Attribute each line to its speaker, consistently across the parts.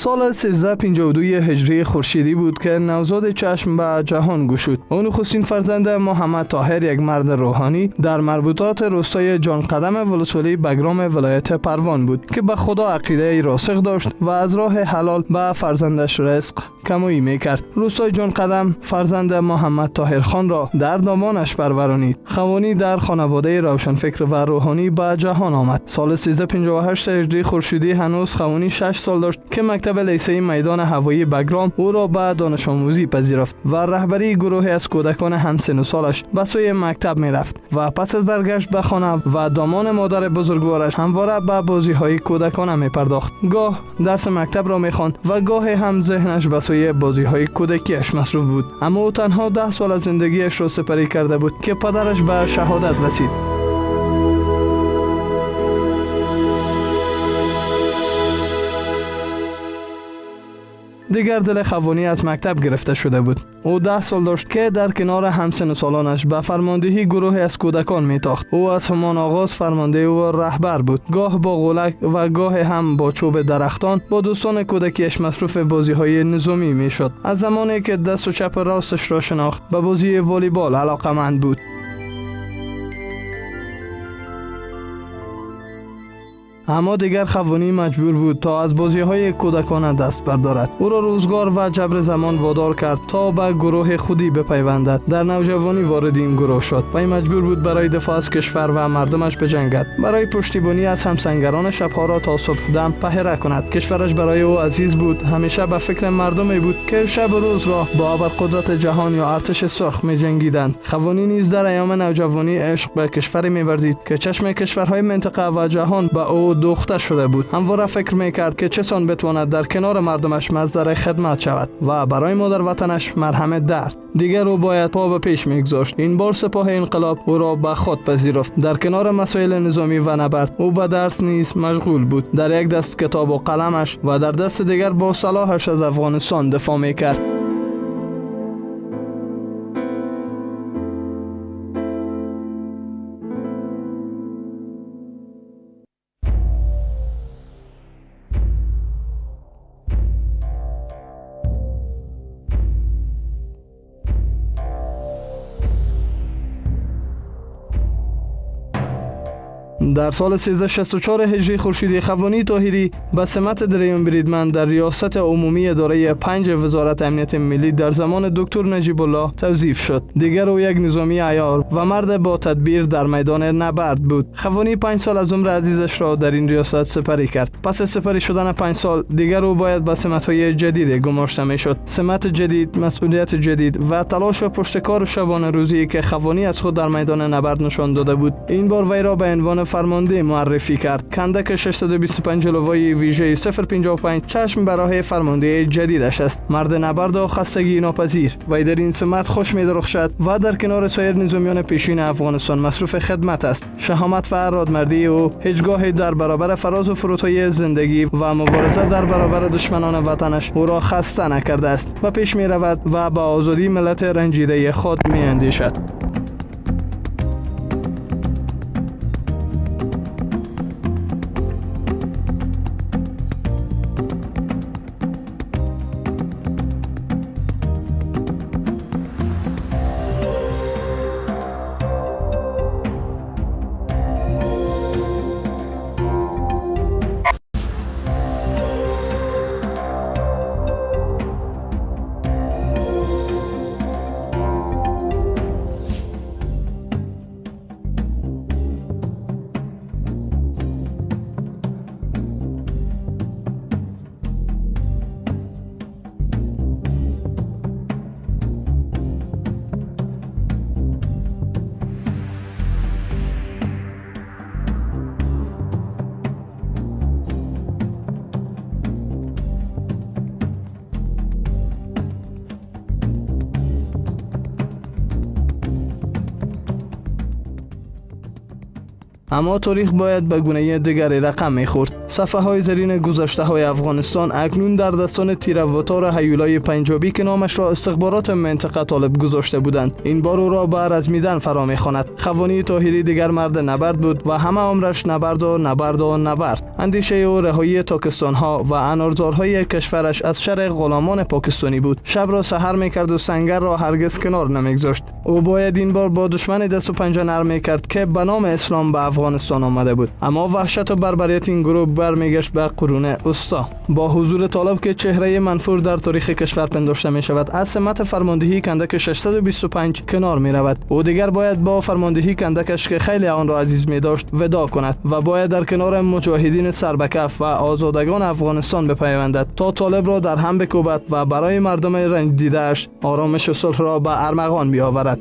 Speaker 1: سال 1352 هجری خورشیدی بود که نوزاد چشم به جهان گشود. او نخستین فرزند محمد طاهر، یک مرد روحانی در مربوطات روستای جان قدم ولسوالی بگرام ولایت پروان بود که به خدا عقیده راسخ داشت و از راه حلال به فرزندش رزق کمایی میکرد. روستای جان قدم فرزند محمد طاهر خان را در دامانش پرورانید. خوانی در خانواده روشنفکر و روحانی به جهان آمد. سال 1358 هجری خورشیدی هنوز خوانی 6 سال داشت که مکتب لیسه‌ای میدان هوایی بگرام او را به دانش آموزی پذیرفت و رهبری گروهی از کودکان همسن و سالش به سوی مکتب می رفت و پس از برگشت به خانه و دامان مادر بزرگوارش همواره به بازی‌های کودکانه می پرداخت. گاه درس مکتب را می خواند و گاه هم ذهنش به سوی بازی‌های کودکیش مصروف بود. اما او تنها 10 سال از زندگیش را سپری کرده بود که پدرش به شهادت رسید. دیگر دل خوانی از مکتب گرفته شده بود. او 10 سال داشت که در کنار همسن و سالانش به فرماندهی گروهی از کودکان میتاخت. او از همان آغاز فرمانده و رهبر بود. گاه با غولک و گاه هم با چوب درختان با دوستان کودکیش مصروف بازی‌های نظامی میشد. از زمانی که دست و چپ راستش را شناخت به بازی والیبال علاقه‌مند بود. اما دیگر خوانی مجبور بود تا از بازی‌های کودکانه دست بردارد. او را روزگار و جبر زمان وادار کرد تا به گروه خودی بپیوندد. در نوجوانی وارد این گروه شد و مجبور بود برای دفاع از کشور و مردمش بجنگد. برای پشتیبانی از همسنگران شبها را تا صبح دم پهره کند. کشورش برای او عزیز بود. همیشه به فکر مردمی بود که شب و روز را با ابرقدرت جهان یا ارتش سرخ می‌جنگیدند. خوانی نیز در ایام نوجوانی عشق به کشوری می‌ورزید که چشم کشورهای منطقه و جهان به او دوخته شده بود. همواره فکر میکرد که چسان بتواند در کنار مردمش مصدر خدمت شود و برای مادر وطنش مرهم درد. دیگر او باید پا به پیش میگذاشت. این بار سپاه انقلاب او را به خود پذیرفت. در کنار مسائل نظامی و نبرد او به درس نیز مشغول بود. در یک دست کتاب و قلمش و در دست دیگر با سلاحش از افغانستان دفاع میکرد. در سال 1364 هجری خورشیدی خوانی طاهری به سمت دریم بریدمن در ریاست عمومی اداره 5 وزارت امنیت ملی در زمان دکتر نجیب الله توظیف شد. دیگر او یک نظامی عیار و مرد با تدبیر در میدان نبرد بود. خوانی 5 سال از عمر عزیزش را در این ریاست سپری کرد. پس از سپری شدن 5 سال دیگر او باید به سمت‌های جدید گماشته می‌شد. سمت جدید، مسئولیت جدید و تلاش و پشتکار شبانه روزی که خوانی از خود در میدان نبرد نشان داده بود، این بار وی را به عنوان فرمانده معرفی کرد. کندک 625 جلوی ویژه 055 چشم برای فرمانده جدیدش است. مرد نبرد و خستگی ناپذیر. وی در این سمت خوش می‌درخشد و در کنار سایر نظامیان پیشین افغانستان مصروف خدمت است. شهامت و ارادمردی او هیچگاه در برابر فراز و فرودهای زندگی و مبارزه در برابر دشمنان وطنش او را خسته نکرده است. و پیش می‌رود و به آزادی ملت رنجیده خود می‌اندیشد. اما تاریخ باید به گونه دیگری رقم می‌خورد. صفحه‌های زرین گذشته‌های افغانستان اکنون در دستان تیراوتار هیولای پنجابی که نامش را استخبارات منطقه طالب گذاشته بودند. این بار او را به رزمیدن فرا می‌خواند. خوانی طاهری دیگر مرد نبرد بود و همه عمرش نبرد و نبرد و نبرد. اندیشه او رهایی تاکستان‌ها و انارزارهای کشورش از شر غلامان پاکستانی بود. شب را سحر می‌کرد و سنگر را هرگز کنار نمی‌گذاشت. او باید این بار با دشمن دست و پنجه نرم می‌کرد که به نام اسلام به افغانستان آمده بود. اما وحشت و بربریت این گروه برمیگشت به قرون وسطی. با حضور طالب که چهره منفور در تاریخ کشور پنداشته می‌شود، از سمت فرماندهی کندک 625 کنار می‌رود. او دیگر باید با فرماندهی کندکش که خیلی آن را عزیز می‌داشت وداع کند و باید در کنار مجاهدین سربکف و آزادگان افغانستان بپیوندد تا طالب را در هم بکوبد و برای مردم رنج دیده‌اش آرامش و صلح را به ارمغان بیاورد.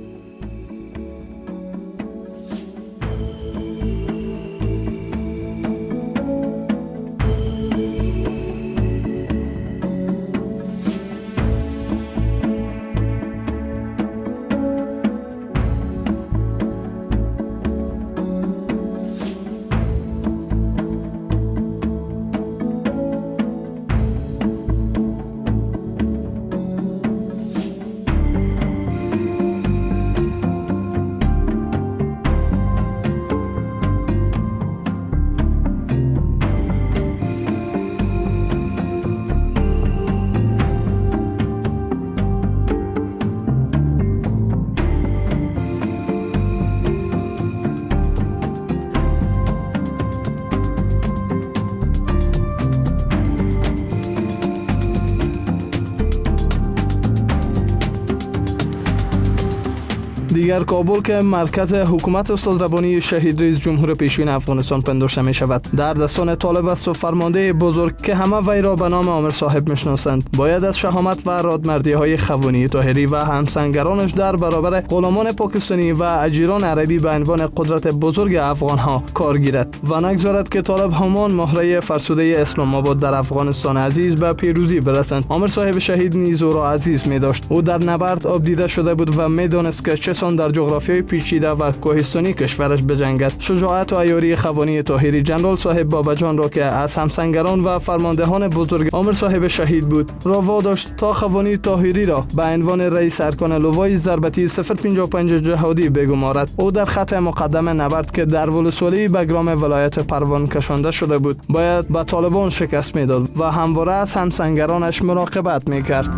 Speaker 1: دیگر کابل که مرکز حکومت استاد ربانی شهید رئیس جمهور پیشین افغانستان پنداشته می شود در دستان طالب است و فرمانده بزرگ که همه وی را به نام عامر صاحب میشناسند باید از شهامت و رادمردی های خوانی طاهری و همسنگرانش در برابر غلامان پاکستانی و اجیران عربی به عنوان قدرت بزرگ افغان ها کار گیرد و نگذارد که طالب همان مهره فرسوده اسلام آباد در افغانستان عزیز به پیروزی برسند. عامر صاحب شهید نیز او را عزیز می داشت. او در نبرد آب دیده شده بود و می دانست که چه سان در جغرافیای پیچیده و کوهستانی کشورش بجنگد. شجاعت و عیاری خوانی طاهری جنرال صاحب بابجان را که از همسنگران و فرماندهان بزرگ عامر صاحب شهید بود را واداشت تا خوانی طاهری را به عنوان رئیس ارکان لوای ضربتی 055 جهادی بگمارد. او در خط مقدم نبرد که در ولسوالی بگرام ولایت پروان کشانده شده بود باید به طالبان شکست میداد و همواره از همسنگرانش مراقبت میکرد.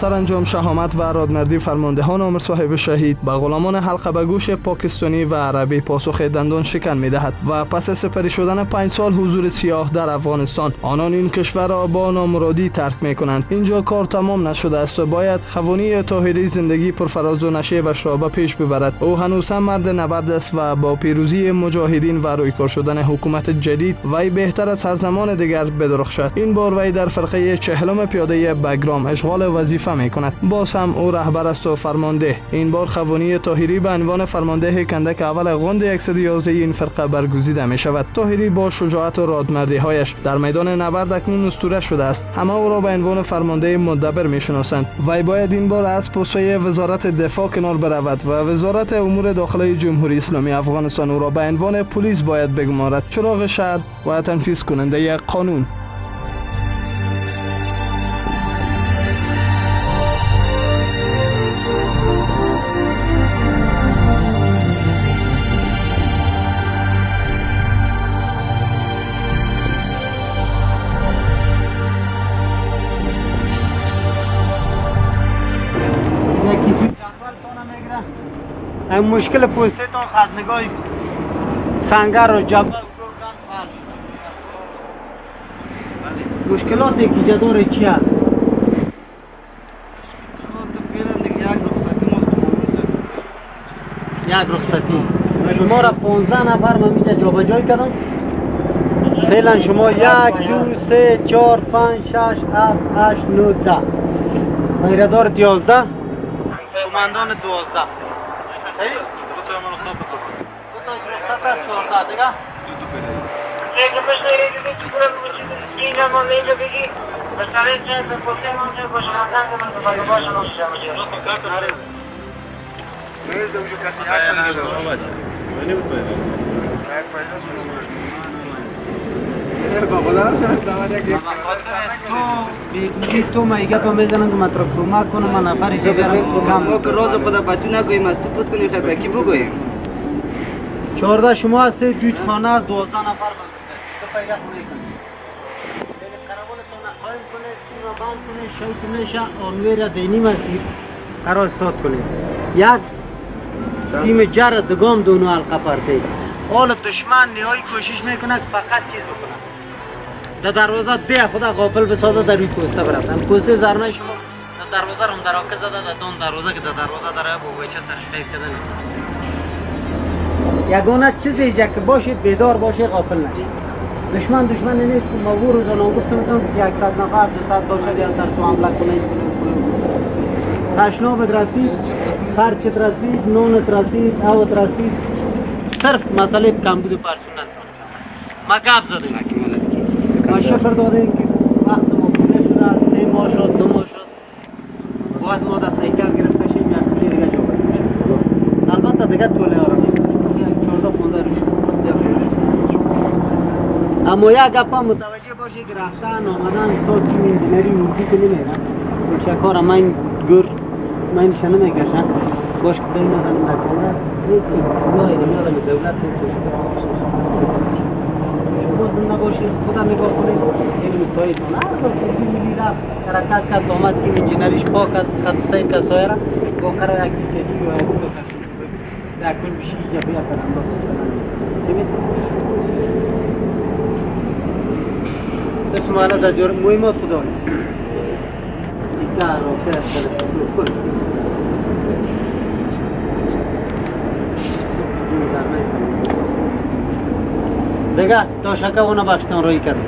Speaker 1: سرانجام شهامت و ارادمردی فرماندهان عمر صاحب شهید به غلامان حلقه به گوش پاکستانی و عربی پاسخ دندان شکن می‌دهد و پس از سپری شدن 5 سال حضور سیاه در افغانستان آنان این کشور را با نامرادی ترک می‌کنند. اینجا کار تمام نشده است و باید خوانی طاهری زندگی پرفراز و نشیبش را به پیش ببرد. او هنوز هم مرد نبرد است و با پیروزی مجاهدین و رویکار شدن حکومت جدید وی بهتر از هر زمان دیگر بدرخشد. این بار وی در فرقه 40 پیاده بگرام اشغال وظیفه می‌کند. باز هم او رهبر است و فرمانده. این بار خوانی طاهری به عنوان فرمانده کندک اول غند 111 این فرقه برگزیده می‌شود. طاهری با شجاعت و رادمردی‌هایش در میدان نبرد اکنون اسطوره شده است. همه او را به عنوان فرمانده مدبر می‌شناسند. وی باید این بار از پست‌های وزارت دفاع کنار برود و وزارت امور داخلی جمهوری اسلامی افغانستان او را به عنوان پلیس باید بگمارد، چراغ شهر و تنفیذ کننده قانون.
Speaker 2: این مشکل پوسته تا خزنگاه سنگر و جبل گرگان حل شد. مشکلات که داره چی است؟ یک رخصتی شما را 15 نفر من میشه جابجایی کردم. فعلا شما 1 2 3 4 5 6 7 8 9 10 پیردار 11 کماندان 12 صحیح؟ دو تا رخصت است 14 دیگه؟ تو میگه تو میزنم که مطرح کمک کنم من نفر جگرم کم
Speaker 3: که روز خدا باتو نگوییم از تو پت کنیم خیلی بکی بگوییم
Speaker 2: 14 شما هستید دویت خانه است 12 نفر بنده تو پیدا کنید قرابانتون قایم کنه سیما بند کنه شوی کنه شا آنوی را دینی مسیر قرار استاد کنه یک سیم جر دگام دونو حلقه پرته حال دشمن نهایی کوشش میکنه فقط چیز بکنه در دروازه ده خدا غافل بسازه در روی پوسته برسن پوسته زرنه شما در دروازه رو مدراکه زده در دون دروازه که در دروازه داره با ویچه سرش فیب کده نمیتونسته یگانه چیزی که باشید بیدار باشید غافل نشید دشمن نیست که ما او روزانه گفتم که 100 نفر 200 باشد یا سر تو حمله کنید تشناب رسید خرچت رسید نونت رسید اوت رسید صرف مسئله کمبود پرسونل ما گپ زدیم ما شفر دادیم که وقت ما پوره شده 3 ماه شد 2 ماه شد باید ما در سیکل گرفته شیم یا کلی دیگه جا بکنیم البته دیگه طوله آرامی یک 14-15 روش اما یک گپ هم متوجه باشی که رفتن آمدن تا تیم انجینری اردی که نمیرن چکار من گر من شنه میکشم باش که دایی نزنیم نکنه است هیچ که نایی نمیادم دولت شما زنده باشید خدا نگاه کنید علم سایت کنه هر وقت که میلی رفت حرکت کرد آمد تیم انجینریش پا کرد خط سای کسای را با قرار یک دیگه و یک دو تکلیف کل بشی جبه یک انداز سمیت اسم حالا در جور مهمات خدا دیگر رو فرد شد دیگه داشکه اونو بخشتان روی کردم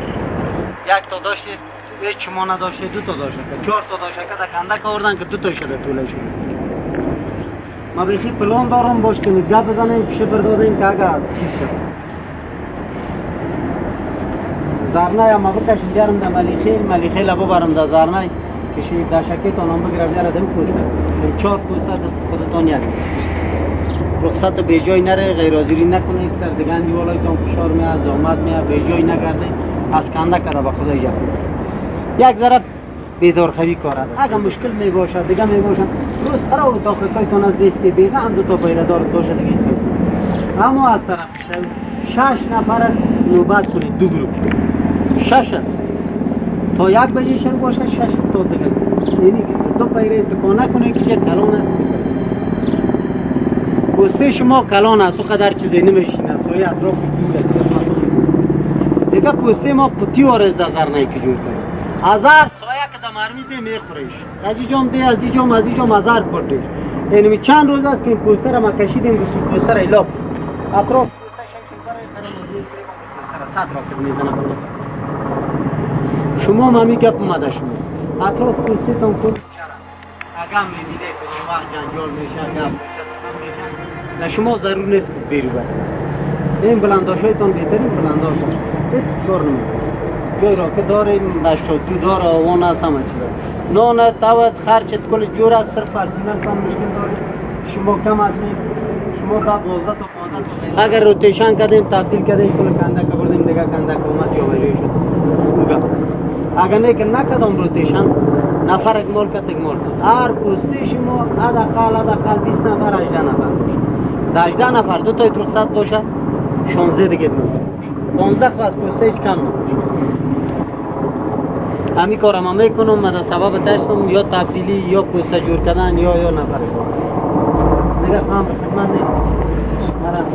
Speaker 2: یک تا داشتید هیچ چما نداشتید 2 تا داشکه 4 تا داشکه در کندک آوردن که 2 تا شده طوله شد ما بریخی پلان دارم باش که نگه بزنیم شفر دادیم که اگر چیز شد زرنه یا ما بکشید بیارم در ملیخی لبو برم در زرنه کشید داشکه تانم بگیرم بیاره دم پوسته 4 پوسته دست خودتان یک رخصت به جای نره غیر حاضری نکنه یک سر دیگه اندیوالایتان فشار میاد زحمت میاد به جای نگرده از کنده کرده به خدا اجازه یک ذره بیدارخوی کارد اگر مشکل می باشد دیگه می باشد روز قرار تاخیرتان از دیگه دیگه هم 2 تا پیردار باشه دیگه اما از طرف 6 نفر نوبت کنید 2 گروه 6 تا 1 بجه شب باشه 6 تا دیگه یعنی دو پیره تکانه کنه که چه کلان است پوسته شما کلان است و قدر چیزی نمیشینه سوی اطراف دور است دیگه پوسته ما پتی و رز دزر نه که جور کنه هزار سایه که دم ارمیده میخوریش از اینجام دی از اینجام هزار پرتش یعنی چند روز است که این پوسته را ما کشیدیم گفتیم پوسته را ایلا اطراف پوسته شمشون برای کرم از این پوسته را صد را که میزنه بزن شما مامی گپ اومده شما اطراف پوسته تان کن اگم میدیده که وقت جنجال میشه گپ میشه شما ضرور نیست که بیرو بره این بلنداشایتان بهترین بلنداش هیچ کار نمیکنه جای را که داره بشتا دو داره آوان هست همه چیزا نان تاوت خرچت کل جور است صرف فرزینت هم مشکل داره شما کم هستید شما تا 12 تا 15 تا اگر روتیشن کردیم تبدیل کردیم کل کنده که بردیم دیگه کنده که اومد یا وجه شد بگم اگر نه که نکردم روتیشن نفر اگمال هر پوسته شما حداقل 20 نفر 18 نفر باشه در 18 نفر 2 تا رخصت باشه 16 دیگه موجود 15 خواست پوسته هیچ کم نباشه همین کارم هم میکنم من سبب تشتم یا تبدیلی یا پوسته جور کردن یا نفر دیگه خواهم به خدمت نیست مرم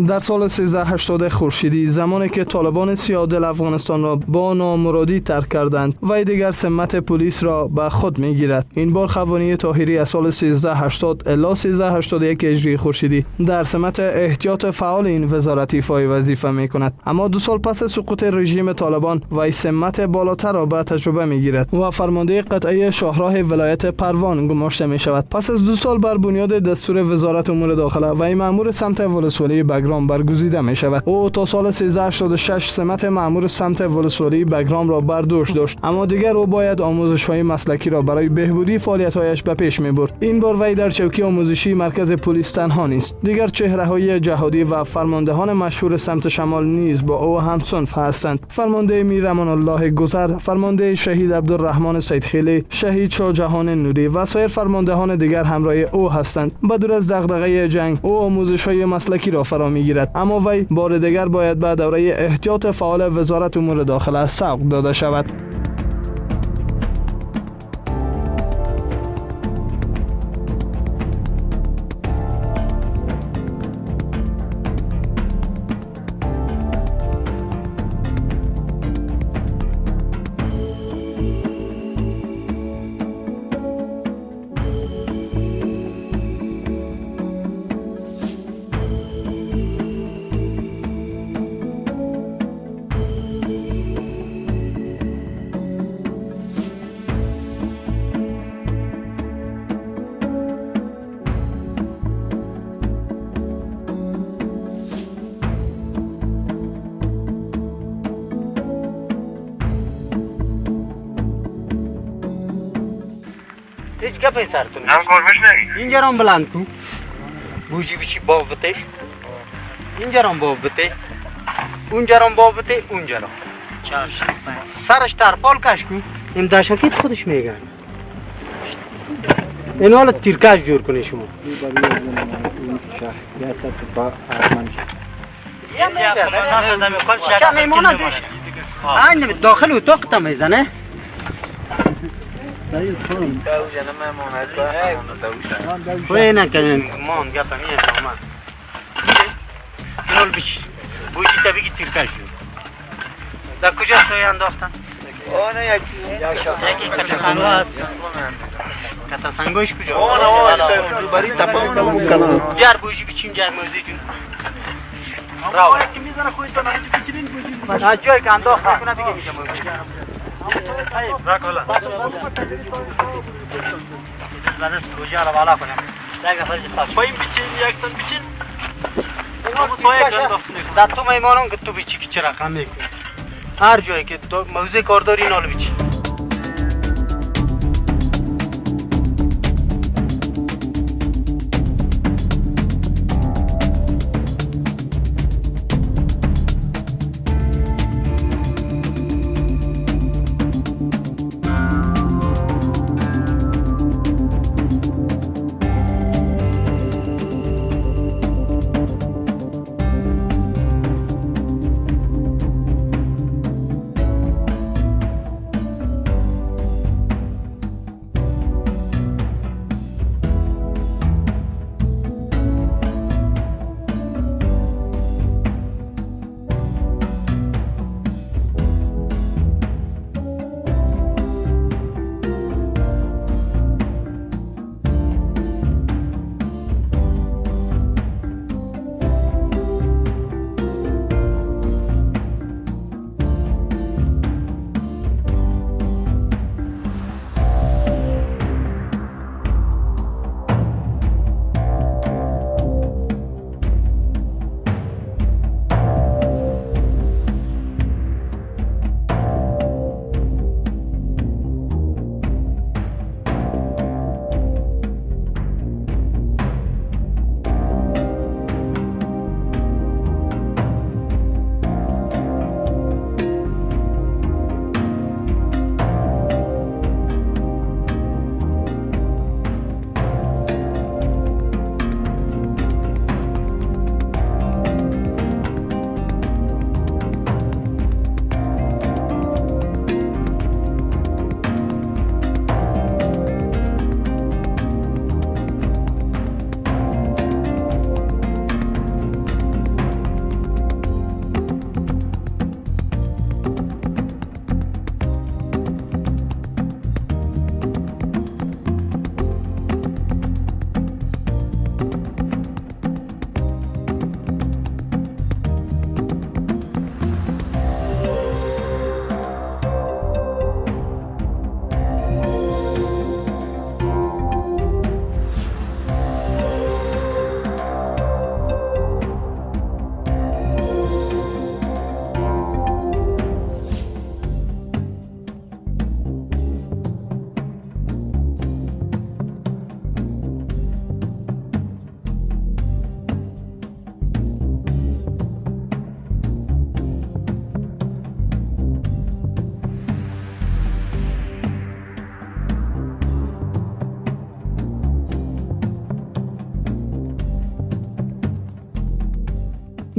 Speaker 1: در سال 1380 خورشیدی زمانی که طالبان سیاه‌دل افغانستان را با نامرادی ترک کردند و دیگر سمت پلیس را به خود میگیرد. این بار خوانی طاهری از سال 1380 الی 1381 هجری خورشیدی در سمت احتیاط فعال این وزارت ایفای وظیفه میکند، اما 2 سال پس سقوط رژیم طالبان وی سمت بالاتر را به تجربه میگیرد و فرمانده قطعه شاهراه ولایت پروان گماشته می شود. پس از 2 سال بر بنیاد دستور وزارت امور داخله وی مأمور سمت ولسوالی بگرام برگزیده می شود. او تا سال 1386 سمت مأمور سمت ولسوالی بگرام را بر دوش داشت، اما دیگر او باید آموزش‌های مسلکی را برای بهبودی فعالیت‌هایش به پیش می‌برد. این بار وی در چوکی آموزشی مرکز پلیس تنها نیست، دیگر چهره‌های جهادی و فرماندهان مشهور سمت شمال نیز با او همصنف هستند. فرمانده میر امان الله گذر، فرمانده شهید عبدالرحمن سیدخیلی، شهید شاه جهان نوری و سایر فرماندهان دیگر همراه او هستند. بدون از دغدغه جنگ او آموزش‌های مسلکی را فرا می‌گیرد، اما وی بار دیگر باید به دوره احتیاط فعال وزارت امور داخله سوق داده شود.
Speaker 2: هیچ گپی سرتون
Speaker 4: نم کار بشنوی
Speaker 2: اینجا رو بلند کن بوجی بچی باوته اینجا رو باوته اونجا رو باوته اونجا رو سرش ترپال کش کن این داشکیت خودش میگن این حالا تیرکش جور کنی شما داخل اتاق تا میزنه خوی نکنیم مان گفت میه شما اینول بچی بویی تا بگی تیرکش جور در کجا سوی انداختن؟
Speaker 3: آنه یکی
Speaker 2: کتسانگو هست کتسانگوش کجا؟
Speaker 3: آنه سوی بری تپا کنم
Speaker 2: بیار بویی بچیم جای موزی جور راو از جایی که انداخت کنه دیگه میشه موزی راک حالا زدست کجا رو بالا کنم یک نفر جستاش
Speaker 4: پایین بچین یک تن بچین
Speaker 2: در تو میمانم که تو بچی که چه رقم میکنی هر جایی که موزه کارداری نال بچی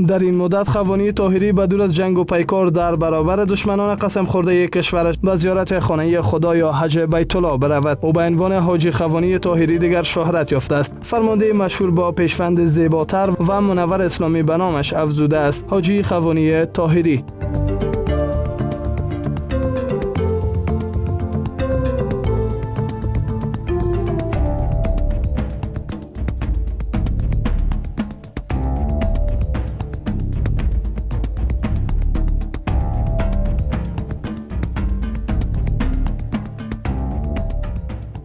Speaker 1: در این مدت خوانی طاهری به دور از جنگ و پیکار در برابر دشمنان قسم خورده کشورش به زیارت خانه خدا یا حج بیت الله برود. او به عنوان حاجی خوانی طاهری دیگر شهرت یافته است. فرمانده مشهور با پیشوند زیباتر و منور اسلامی به نامش افزوده است: حاجی خوانی طاهری.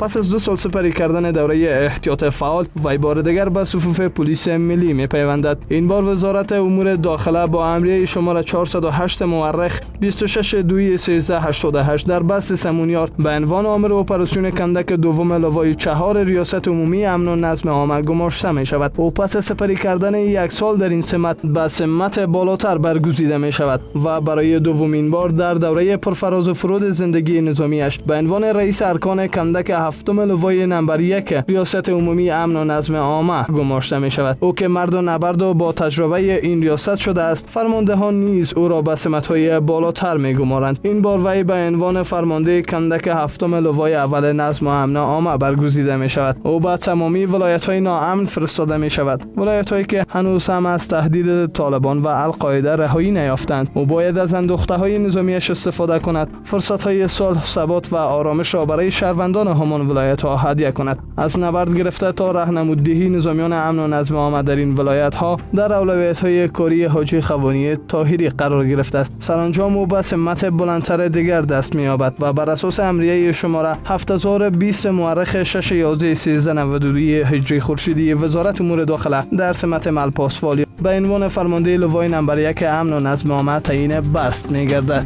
Speaker 1: پس از 2 سال سپری کردن دوره احتیاط فعال وی بار دیگر به صفوف پلیس ملی میپیوندد. این بار وزارت امور داخله با امریه شماره 408 مورخ 26/2/1388 در بست سمونیار به عنوان آمر اپراسیون کندک دوم لوای 4 ریاست عمومی امن و نظم عامه گماشته می شود. او پس از سپری کردن 1 سال در این سمت به سمت بالاتر برگزیده می شود و برای دومین بار در دوره پرفراز و فرود زندگی نظامیش به عنوان رئیس ارکان کندک 7 لوای نمبر 1 ریاست عمومی امن و نظم عامه گماشته می شود. او که مرد و نبرد و با تجربه این ریاست شده است، فرماندهان نیز او را به سمت‌های بالاتر می گمارند. این بار وی به عنوان فرمانده کندک 7 لوای اول نظم و امن عامه برگزیده می شود. او به تمامی ولایت‌های ناامن فرستاده می شود، ولایت‌هایی که هنوز هم از تهدید طالبان و القاعده رهایی نیافتند. او باید از اندوخته‌های نظامیش استفاده کند، فرصت‌های صلح، ثبات و آرامش را برای شهروندان همان ولایت‌ها هدیه کند. از نبرد گرفته تا راهنمودی نظامیان امن و نظم عامه در این ولایت‌ها در اولویت‌های کاری حاجی خوانی طاهری قرار گرفته است. سرانجام او به سمت بلندتر دیگر دست می‌یابد و بر اساس امریه شماره 7020 مورخ 6/11/1392 هجری خورشیدی وزارت امور داخله در سمت ملپاسوالی به عنوان فرمانده لوای نمبر 1 امن و نظم عامه تعیین بست می‌گردد.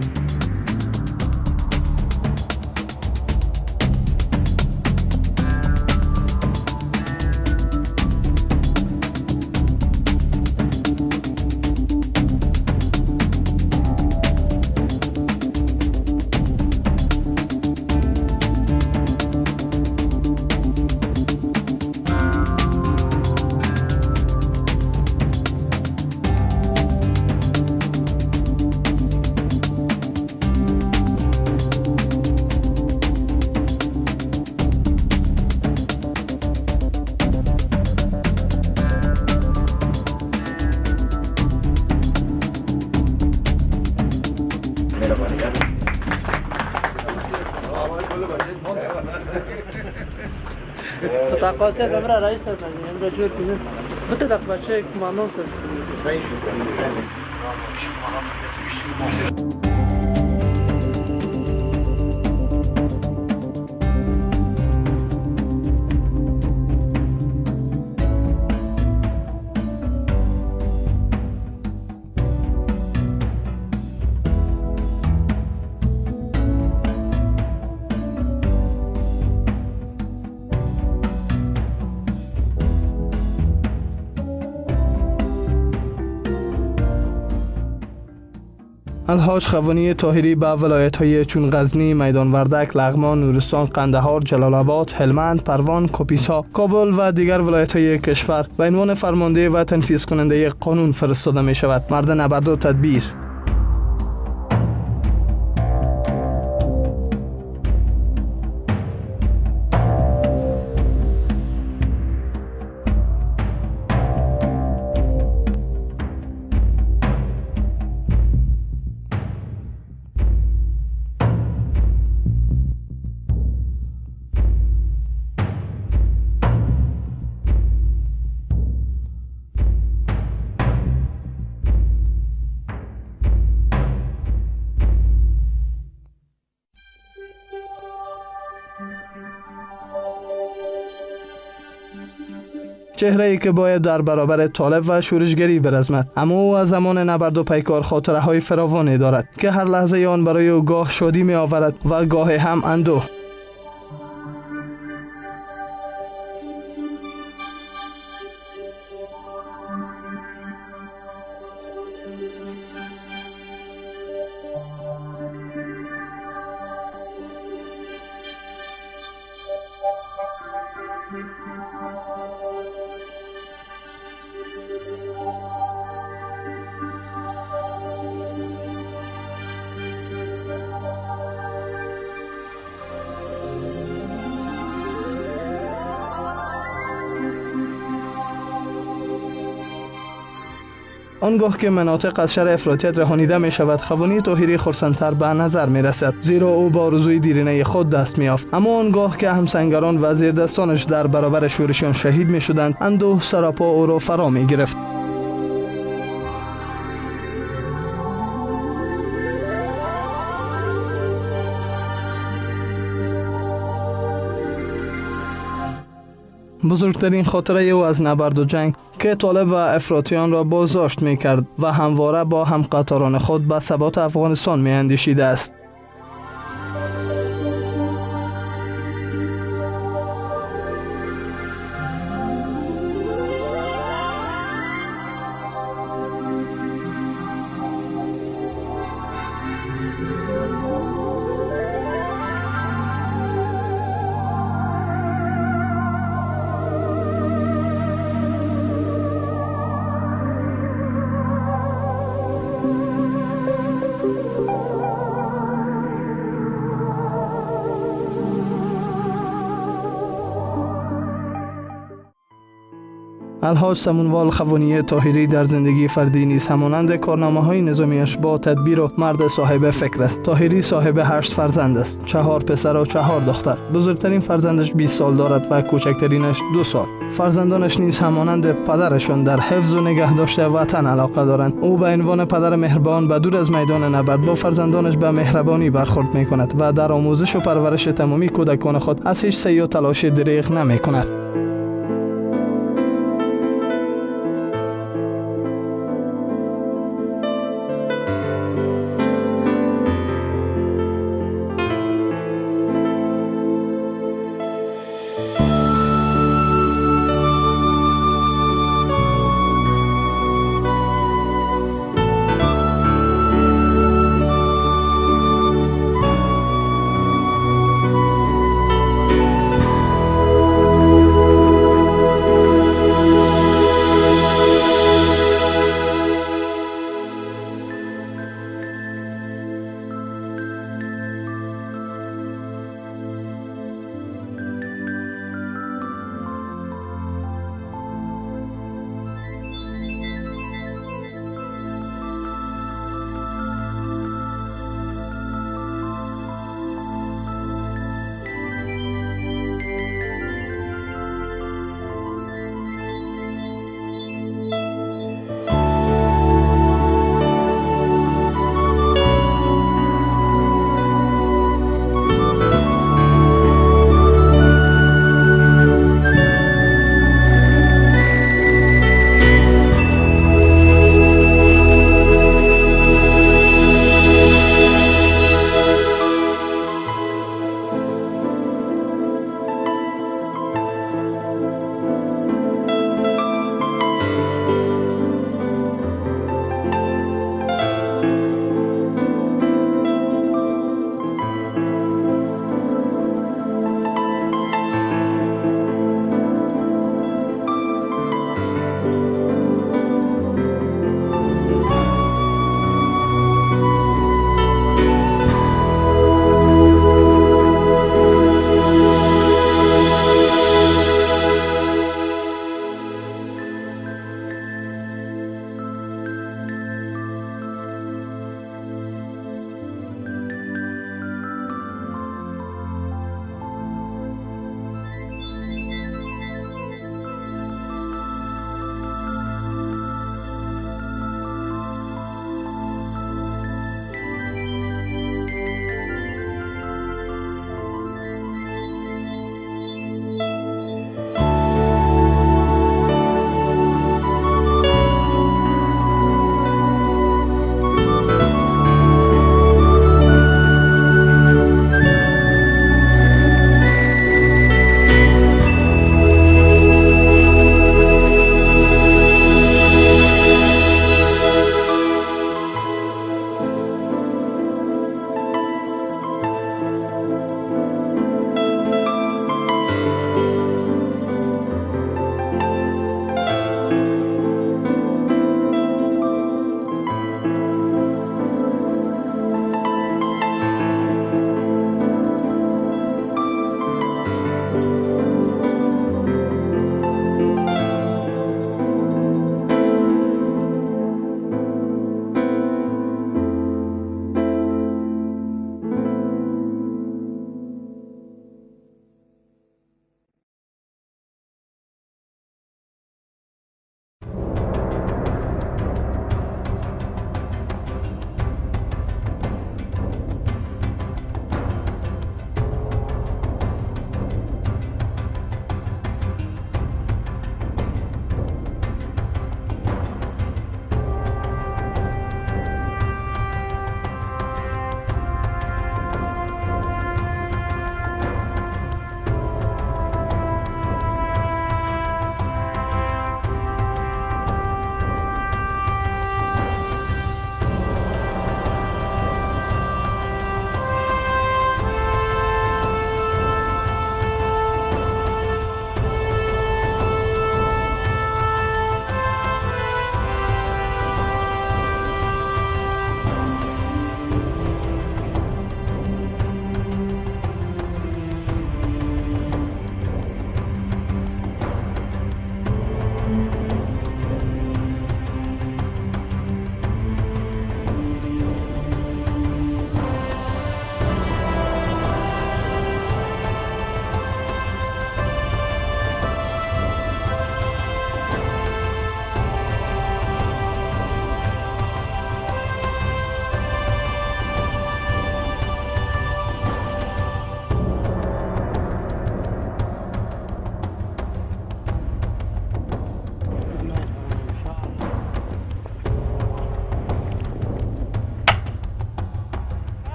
Speaker 4: تقاسی از امرا رئیس امرا جور کنیم بده دق بچه کمانون سر
Speaker 1: الحاج خوانی طاهری به ولایت‌های چون غزنی، میدان وردک، لغمان، نورستان، قندهار، جلال آباد، هلمند، پروان، کاپیسا، کابل و دیگر ولایت‌های کشور به عنوان فرمانده و تنفیذ کننده قانون فرستاده می شود. مرد نبرد و تدبیر. چهره‌ای که باید در برابر طالب و شورشگری برزمد، اما او از زمان نبرد و پیکار خاطره‌های فراوانی دارد که هر لحظه آن برای او گاه شادی می آورد و گاه هم اندوه. آنگاه که مناطق از شر افراطیت رهانیده می شود، خوانی طاهری خرسندتر به نظر می رسد، زیرا او با آرزوی دیرینه خود دست می یافت. اما آنگاه که همسنگران و زیردستانش در برابر شورشیان شهید می شدند، اندوه سراپا او را فرا می گرفت. بزرگترین خاطره او از نبرد و جنگ که طالب و افراطیان را بازداشت می کرد و همواره با همقطاران خود به ثبات افغانستان می اندیشیده است. الحاج سمونوال خوانی طاهری در زندگی فردی نیز همانند کارنامه‌های نظامیش با تدبیر و مرد صاحب فکر است. طاهری صاحب 8 فرزند است، 4 پسر و 4 دختر. بزرگترین فرزندش 20 سال دارد و کوچکترینش 2 سال. فرزندانش نیز همانند پدرشان در حفظ و نگهداشت وطن علاقه دارند. او به عنوان پدر مهربان به دور از میدان نبرد با فرزندانش به مهربانی برخورد می‌کند و در آموزش و پرورش تمامی کودکان خود از هیچ سعی و تلاش دریغ نمی‌کند.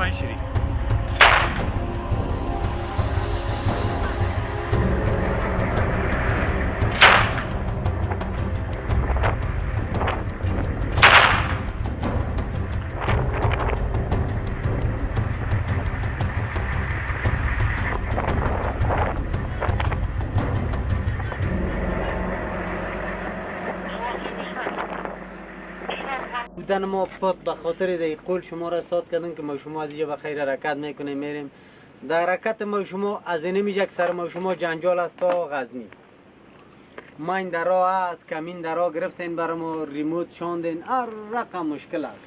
Speaker 5: پنج شیری.
Speaker 2: بودن ما پاک به خاطر دی قول شما را استاد کردن که ما شما از اینجا به خیر حرکت میکنیم میریم. در حرکت ما شما از این نمیشه که سر ما شما جنجال است تا غزنی. ما این در راه است کمین در راه گرفتین برای ما ریموت شاندین هر رقم مشکل است.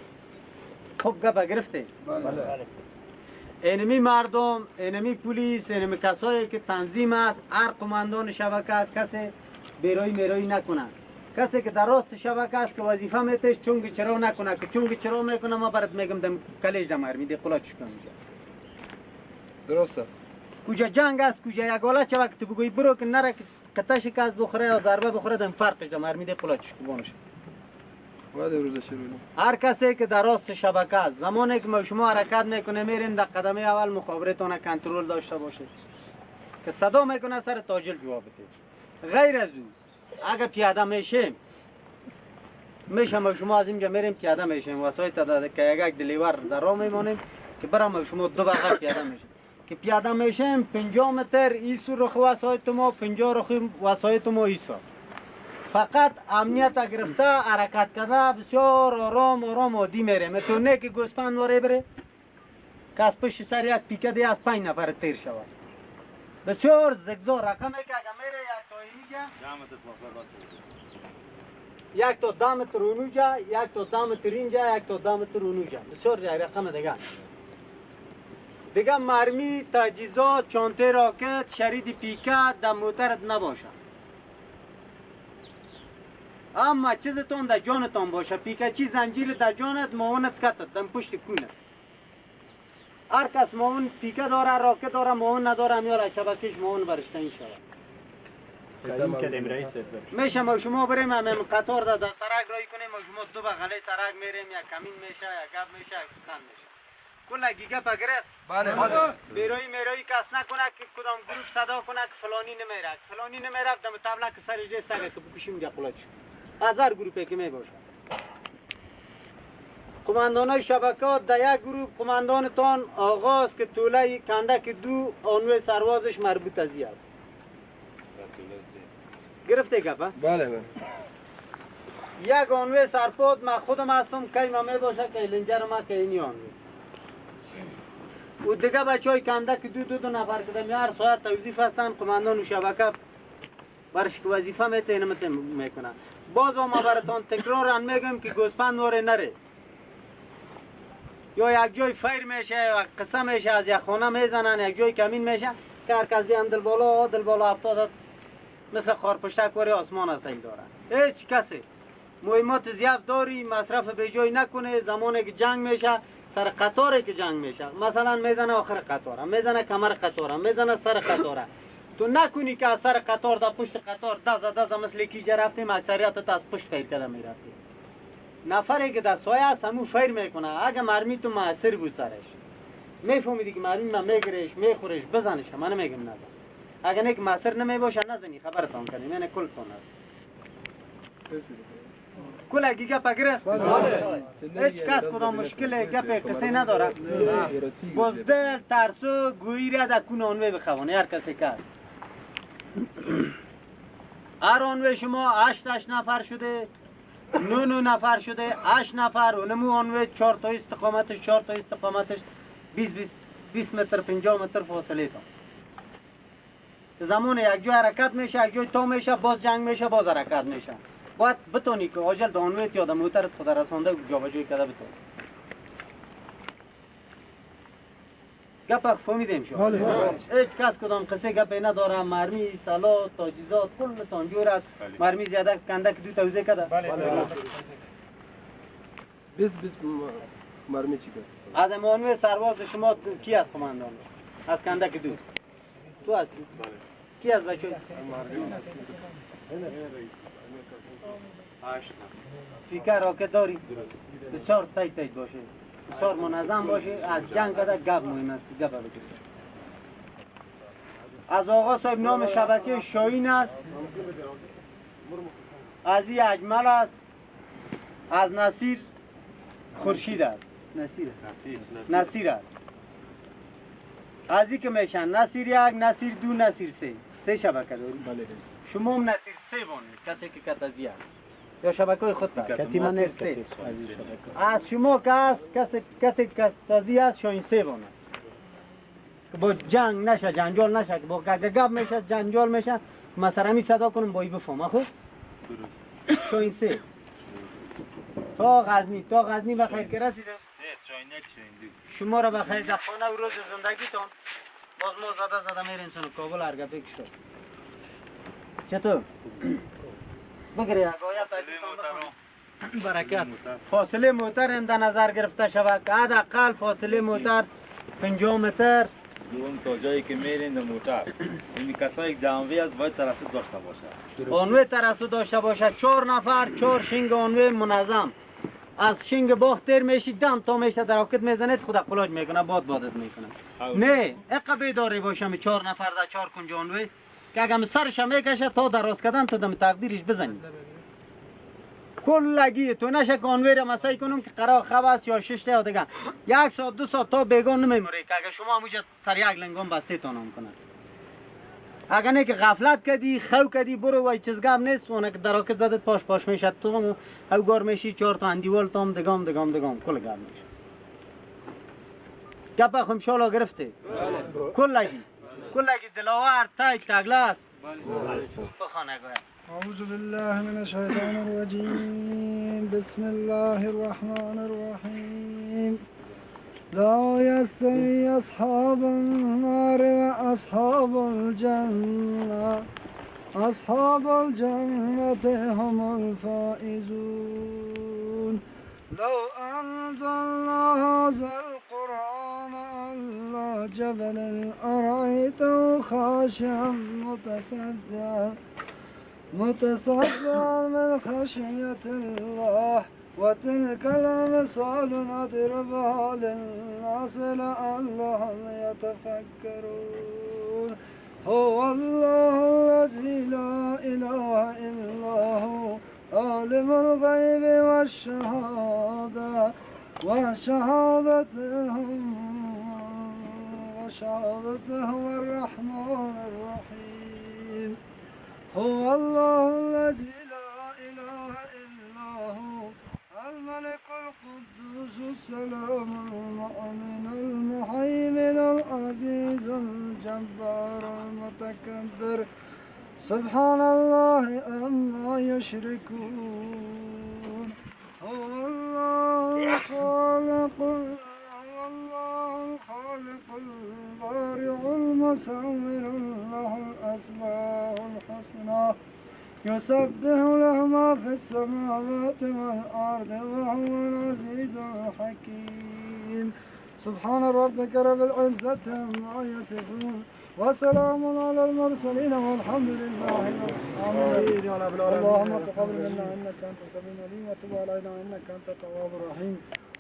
Speaker 2: خوب گپ گرفتین. اینمی مردم، اینمی پلیس، اینمی کسایی که تنظیم است، هر قماندان شبکه کسی بیرایی میرایی نکنه. کسی که در راست شبکه است که وظیفه میتش چونگ چرا نکنه که چونگ چرا میکنه ما برات میگم دم کلیج دم میده قلاچش کنه.
Speaker 6: درست است.
Speaker 2: کجا جنگ است کجا یگاله چه وقت تو بگویی برو که نره کتش کس بخوره یا ضربه بخوره دم فرقش دم میده قلاچش کنه.
Speaker 6: بعد روز شروع.
Speaker 2: هر کسی که در راست شبکه است زمانی که ما شما حرکت میکنه میریم در قدم اول مخابرتون کنترل داشته باشه که صدا میکنه سر تاجل جواب بده. غیر از اون اگه پیاده میشیم ما شما از اینجا میریم پیاده میشیم وسایت داده که یک دلیور در راه میمونیم که برام شما دو بغل پیاده میشیم که پیاده میشیم 50 متر ایسو رخ وسایت ما 50 رخ وسایت ما ایسو فقط امنیت گرفته حرکت کرده بسیار آرام آرام عادی میریم تو نه که گوسفند واره بره که از پشت سر یک پیکدی از 5 نفر تیر شود بسیار زگزار رقمه که اگه میره یک تا اینجا یک تا 10 متر اونجا یک تا 10 متر اینجا یک تا 10 متر اونجا بسیار رقم دیگه مرمی تجهیزات چانته راکت شرید پیکت در موترت نباشه اما چیزتون در جانتان باشه پیکچی زنجیر در جانت معاونت کتت در پشت کونه هر کس معاون پیکه داره راکت داره معاون نداره میاره شبکش معاون برشته این شود میشه ما شما بریم همین قطار در سرک رای کنیم ما شما دو بغله سرک میریم یا کمین میشه یا گپ میشه یا سخن میشه کلا گیگه بگرفت
Speaker 6: بله
Speaker 2: بیروی میروی کس نکنه که کدام گروپ صدا کنه که فلانی نمیره فلانی نمیره دم تبلک سر جای سگه که بکشیم یا قلاچ از هر گروپی که می باشه قماندانای شبکه در یک گروپ قماندانتان آغاز که طوله کندک دو آنوی سروازش مربوط ازی است گرفته گپا؟
Speaker 6: بله
Speaker 2: یک آنوی سرپاد من خودم هستم که ما می باشه که لنجر ما که اینی آنوی و دیگه بچه های کندک دو نفر کدام هر ساعت توظیف هستن قماندان و شبکه برش که وظیفه میکنن باز ما براتون تکرارن میگم که گوسفند واره نره یا یک جای فیر میشه یا قصه میشه از یک خانه میزنن یک جای کمین میشه که هر کس بیم دل بالا افتاده مثل خارپشتک واره آسمان از این داره هیچ کسی مهمات زیاد داری مصرف به جای نکنه زمانی که جنگ میشه سر قطاره که جنگ میشه مثلا میزنه آخر قطاره میزنه کمر قطاره میزنه سر قطاره تو نکنی که از سر قطار در پشت قطار دزه مثل کیجه رفتیم اکثریت از پشت فیر کده میرفتیم نفری که در سایه است همون فیر میکنه اگه مرمی تو مؤثر بود سرش میفهمیدی که مرمی من میگیرش میخورش بزنش من نمیگم نزن اگه نیک مؤثر نمیباشه نزنی خبرتان کنیم یعنی کلتون است کل اگه گپ گرفت هیچ کس کدام مشکل گپ کسی نداره بزدل ترسو گویی را در کون آنوی بخوانه هر کسی که است هر آنوی شما 8 نفر شده 9 نفر شده 8 نفر اونمو آنوی 4 تا استقامتش 20 متر 50 متر فاصله تا زمان یک جای حرکت میشه یک جای تا میشه باز جنگ میشه باز حرکت میشه باید بتونی که آجل دانویت یا موترت خود رسانده جابجایی کرده بتونی گپ فهمیدیم شما هیچ کس کدام قصه گپی نداره مرمی سلاح تجهیزات کلتان جور است مرمی زیاده کندک دو توزیع کرده
Speaker 6: 20 مرمی چی کرد
Speaker 2: از امانوی سرواز شما کی است قماندان از کندک دو تو هستی کی از بچه فیکر راکت داری بسیار تایت باشه بسیار منظم باشه. از جنگ کده گپ مهم است که گپ بگیرید. از آقا صاحب نام شبکه شاهین است، از این اجمل است، از نصیر خورشید است. نصیر است. از این که میشن نصیر یک، نصیر دو، نصیر سه شبکه داری. شما هم نصیر سه بانید، کسی که کتازی است یا شبکه خود کتی من نیست کسی. از شما که است کسی کتازی است شاین سه بانید که با جنگ نشه، جنجال نشه، که با گگگب میشه جنجال میشه، مثلا می صدا کنم با ای بفهم. خوب شاین سه تا غزنی بخیر که رسیده. شما را بخیر در خانه و روز زندگیتون. باز ما زده میریم سنو کابل ارگفه کشتر. چطور؟ بگیری اگه آیا برکت. فاصله موتر در نظر گرفته شود که حداقل فاصله موتر 50 متر.
Speaker 5: دوم تا جایی که میرین در موتر این کسایی که دانوی است باید ترسد داشته باشه.
Speaker 2: آنوی ترسد داشته باشه. 4 نفر 4 شینگ آنوی منظم. از شینگ باغ تیر میشی دم تا میشه در حرکت میزنید خدا قلاج میکنه بادت میکنه. نه اقا داری باشم 4 نفر در 4 کنج آنوی که اگه سرش میکشه تا دراز کردن تا دم تقدیرش بزنید. کلگی تو نشه که آنوی را مسایی کنم که قرار خواب است یا 6 تا دیگه 1 ساعت 2 ساعت تا بیگان نمیموره که اگه شما همونجا سر یک لنگام بسته تانم کنه. اگه نه که غفلت کردی خو کردی برو وای چیزگام نیست اون که دراکت زدت پاش میشه تو او گار میشی 4 تا اندیوال تام دگام کل گام میشه. گپ خم شالا گرفته کلگی دلاور تای تگلاس بخانه گویا.
Speaker 7: أعوذ بالله من الشيطان الرجيم بسم الله الرحمن الرحيم لا يستوي أصحاب النار وأصحاب الجنة أصحاب الجنة هم الفائزون لو أنزلنا هذا القرآن على جبل أرأيته خاشعا متصدعا من خشية الله وتلك الأمثال نضربها للناس لعلهم يتفكرون هو الله الذي لا إله إلا هو عالم الغيب والشهادة وشهادته هو الرحمن الرحيم هو الله الذي لا إله إلا هو الملك القدوس السلام المؤمن المهيمن العزيز الجبار المتكبر سبحان الله عما يشركون هو الله الخالق البارئ المصور له الأسماء الحسنى يسبح له ما في السماوات والأرض وهو العزيز الحكيم سبحان ربك رب العزة عما يصفون وسلام على المرسلين والحمد لله رب العالمين. اللهم تقبل منا انك انت السميع العليم وتب علينا انك انت التواب الرحيم.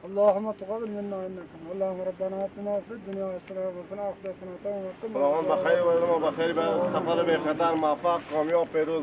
Speaker 7: اللهم تقبل منا انك اللهم ربنا اتنا في الدنيا حسنه وفي الاخره حسنه وقنا
Speaker 8: اللهم بخير و ما بخير به سفر به خطر موفق کامیاب پیروز